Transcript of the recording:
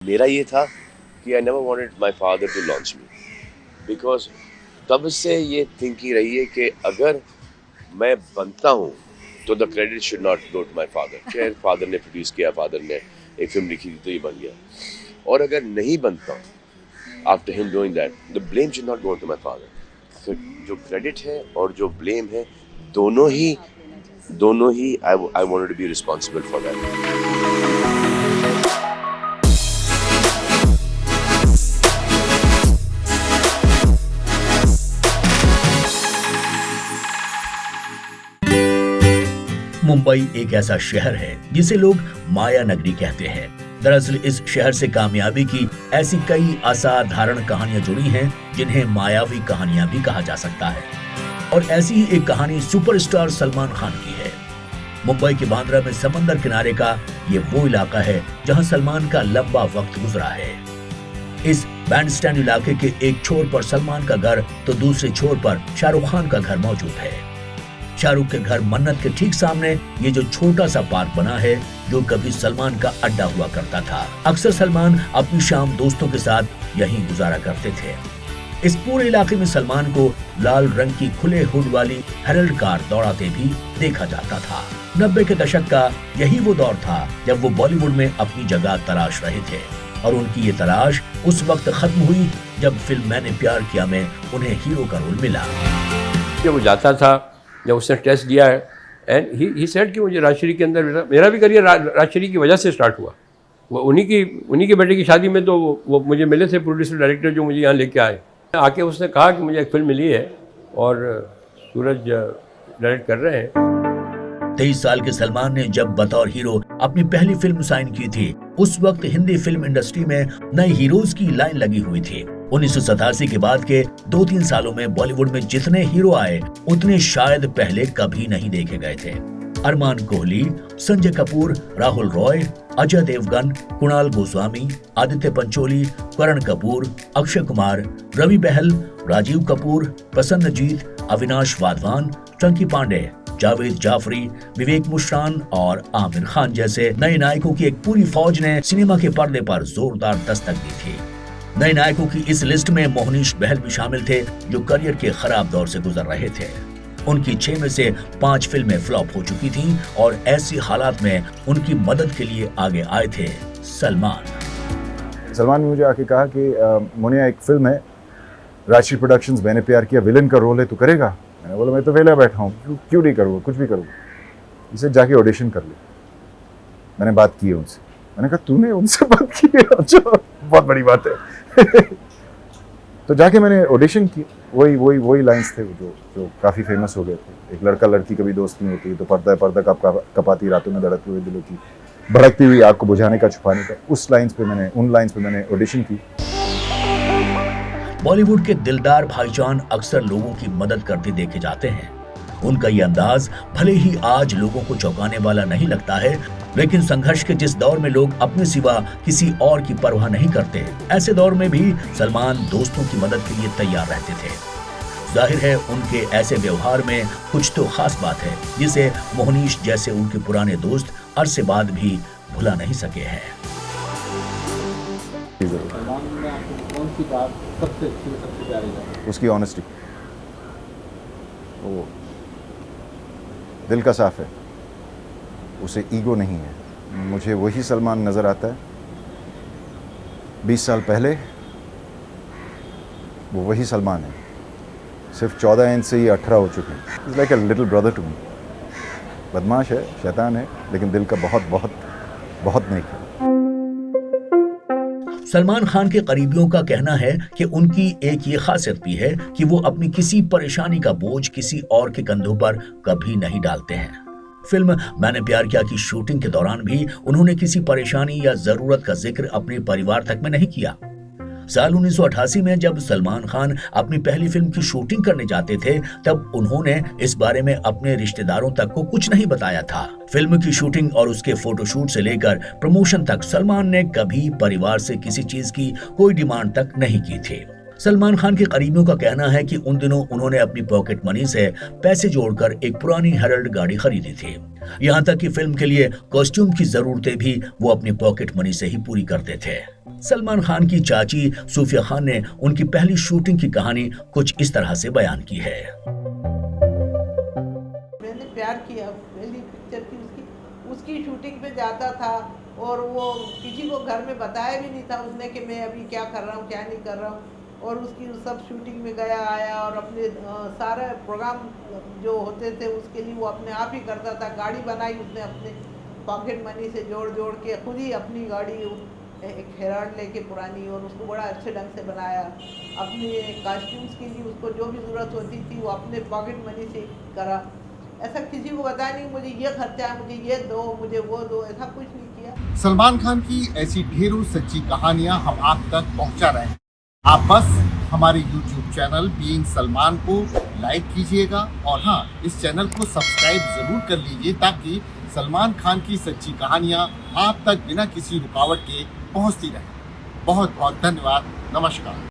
मेरा ये था कि I never wanted my father to launch me, because तब से ये थिंकिंग रही है कि अगर मैं बनता हूँ तो the credit should not go to my father. खैर फादर ने प्रोड्यूस किया, फादर ने एक फिल्म लिखी थी तो ये बन गया, और अगर नहीं बनता after him doing that the blame should not go to my father. तो जो क्रेडिट है और जो ब्लेम है दोनों ही I wanted to be responsible for that. Mumbai एक ऐसा शहर है जिसे लोग माया नगरी कहते हैं। दरअसल इस शहर से कामयाबी की ऐसी कई असाधारण कहानियां जुड़ी हैं जिन्हें मायावी कहानियां भी कहा जा सकता है, और ऐसी ही एक कहानी सुपरस्टार सलमान खान की है। मुंबई के बांद्रा में समंदर किनारे का ये वो इलाका है जहां सलमान का लंबा वक्त गुजरा है। इस बैंडस्टैंड इलाके के एक छोर पर सलमान का घर तो दूसरे छोर पर शाहरुख खान का घर मौजूद है। शाहरुख के घर मन्नत के ठीक सामने ये जो छोटा सा पार्क बना है जो कभी सलमान का अड्डा हुआ करता था। अक्सर सलमान अपनी शाम दोस्तों के साथ यहीं गुजारा करते थे। इस पूरे इलाके में सलमान को लाल रंग की खुले हुड वाली हेरल्ड कार दौड़ाते भी देखा जाता था। 90 के दशक का यही वो दौर था जब वो बॉलीवुड में अपनी जगह तलाश रहे थे, और उनकी ये तलाश उस वक्त खत्म हुई जब फिल्म मैंने प्यार किया में उन्हें हीरो का रोल मिला। जब वो जाता था, जब उसने टेस्ट दिया है, एंड ही सेड कि मुझे राजश्री के अंदर मेरा भी करियर राजश्री की वजह से स्टार्ट हुआ। वो उन्हीं की बेटे की शादी में तो वो मुझे मिले थे, प्रोड्यूसर डायरेक्टर जो मुझे यहाँ लेके आए। आके उसने कहा कि मुझे एक फिल्म मिली है और सूरज डायरेक्ट कर रहे हैं। 23 साल के सलमान ने जब बतौर हीरो अपनी पहली फिल्म साइन की थी, उस वक्त हिंदी फिल्म इंडस्ट्री में नए हीरोज की लाइन लगी हुई थी। 1987 के बाद के 2-3 सालों में बॉलीवुड में जितने हीरो आए उतने शायद पहले कभी नहीं देखे गए थे। अरमान कोहली, संजय कपूर, राहुल रॉय, अजय देवगन, कुणाल गोस्वामी, आदित्य पंचोली, करण कपूर, अक्षय कुमार, रवि बहल, राजीव कपूर, प्रसन्नजीत, अविनाश वाधवान, चंकी पांडे, जावेद जाफरी, विवेक मुश्रान और आमिर खान जैसे नए नायकों की एक पूरी फौज ने सिनेमा के पर्दे पर जोरदार दस्तक दी थी। नए नायकों की इस लिस्ट में मोहनीश बहल भी शामिल थे जो करियर के खराब दौर से गुजर रहे थे। उनकी 6 में से 5 फिल्में फ्लॉप हो चुकी थीं, और ऐसी हालात में उनकी मदद के लिए आगे आए थे सलमान ने मुझे आके कहा कि मोनिया एक फिल्म है राजश्री प्रोडक्शंस, मैंने प्यार किया, विलन का रोल है, तू करेगा? मैंने बोला मैं तो वेला बैठा हूँ, क्यों नहीं करूँगा, कुछ भी करूँगा। इसे जाके ऑडिशन कर ले। मैंने बात की है उनसे। मैंने कहा तूने उनसे बात की है? अच्छा, बहुत बड़ी बात है। तो जाके मैंने ऑडिशन की। वही लाइंस थे जो काफ़ी फेमस हो गए थे। एक लड़का लड़की कभी दोस्त नहीं होती तो पर्दा पर्दा कपाती रातों में धड़कते हुए दिलों की, भड़कती हुई आग को बुझाने का, छुपाने का। उन लाइंस पे मैंने ऑडिशन की। बॉलीवुड के दिलदार भाईजान अक्सर लोगों की मदद करते देखे जाते हैं। उनका ये अंदाज भले ही आज लोगों को चौंकाने वाला नहीं लगता है, लेकिन संघर्ष के जिस दौर में लोग अपने सिवा किसी और की परवाह नहीं करते, ऐसे दौर में भी सलमान दोस्तों की मदद के लिए तैयार रहते थे। जाहिर है उनके ऐसे व्यवहार में कुछ तो खास बात है जिसे मोहनीश जैसे उनके पुराने दोस्त अरसे बाद भी भुला नहीं सके हैं। उसकी ऑनेस्टी, वो दिल का साफ है, उसे ईगो नहीं है। मुझे वही सलमान नजर आता है 20 साल पहले, वो वही सलमान है। सिर्फ 14 इंच से ही 18 हो चुके हैं। It's like a little brother to me. बदमाश है, शैतान है, लेकिन दिल का बहुत बहुत बहुत नेक है। सलमान खान के करीबियों का कहना है कि उनकी एक ये खासियत भी है कि वो अपनी किसी परेशानी का बोझ किसी और के कंधों पर कभी नहीं डालते हैं। फिल्म मैंने प्यार किया की शूटिंग के दौरान भी उन्होंने किसी परेशानी या जरूरत का जिक्र अपने परिवार तक में नहीं किया। साल 1988 में जब सलमान खान अपनी पहली फिल्म की शूटिंग करने जाते थे, तब उन्होंने इस बारे में अपने रिश्तेदारों तक को कुछ नहीं बताया था। फिल्म की शूटिंग और उसके फोटोशूट से लेकर प्रमोशन तक सलमान ने कभी परिवार से किसी चीज की कोई डिमांड तक नहीं की थी। सलमान खान के करीबियों का कहना है कि उन दिनों उन्होंने अपनी पॉकेट मनी से पैसे जोड़कर एक पुरानी हेरल्ड गाड़ी खरीदी थी। यहाँ तक कि फिल्म के लिए कॉस्ट्यूम की जरूरतें भी वो अपनी पॉकेट मनी से ही पूरी करते थे। सलमान खान की चाची सूफिया खान ने उनकी पहली शूटिंग की कहानी कुछ इस तरह से बयान की है। मैंने प्यार किया, पहली पिक्चर की उसकी शूटिंग पे जाता था और वो किसी को घर में बताया भी नहीं था उसने कि मैं अभी क्या कर रहा हूँ क्या नहीं कर रहा हूँ। और उसकी सब शूटिंग में गया आया और अपने सारे प्रोग्राम जो होते थे उसके लिए वो अपने आप ही करता था। गाड़ी बनाई उसने अपने पॉकेट मनी से जोड़ जोड़ के, खुद ही अपनी गाड़ी एक हेराल्ड लेके पुरानी, और उसको बड़ा अच्छे ढंग से बनाया। अपने कॉस्ट्यूम्स के लिए उसको जो भी ज़रूरत होती थी वो अपने पॉकेट मनी से करा। ऐसा किसी को बताया नहीं मुझे ये खर्चा है, मुझे ये दो, मुझे वो दो, ऐसा कुछ नहीं किया। सलमान खान की ऐसी ढेरों सच्ची कहानियां हम आप तक पहुंचा रहे हैं। आप बस हमारे YouTube चैनल बीइंग सलमान को लाइक कीजिएगा और हाँ, इस चैनल को सब्सक्राइब जरूर कर लीजिए ताकि सलमान खान की सच्ची कहानियां आप तक बिना किसी रुकावट के पहुंचती रहे। बहुत बहुत धन्यवाद। नमस्कार।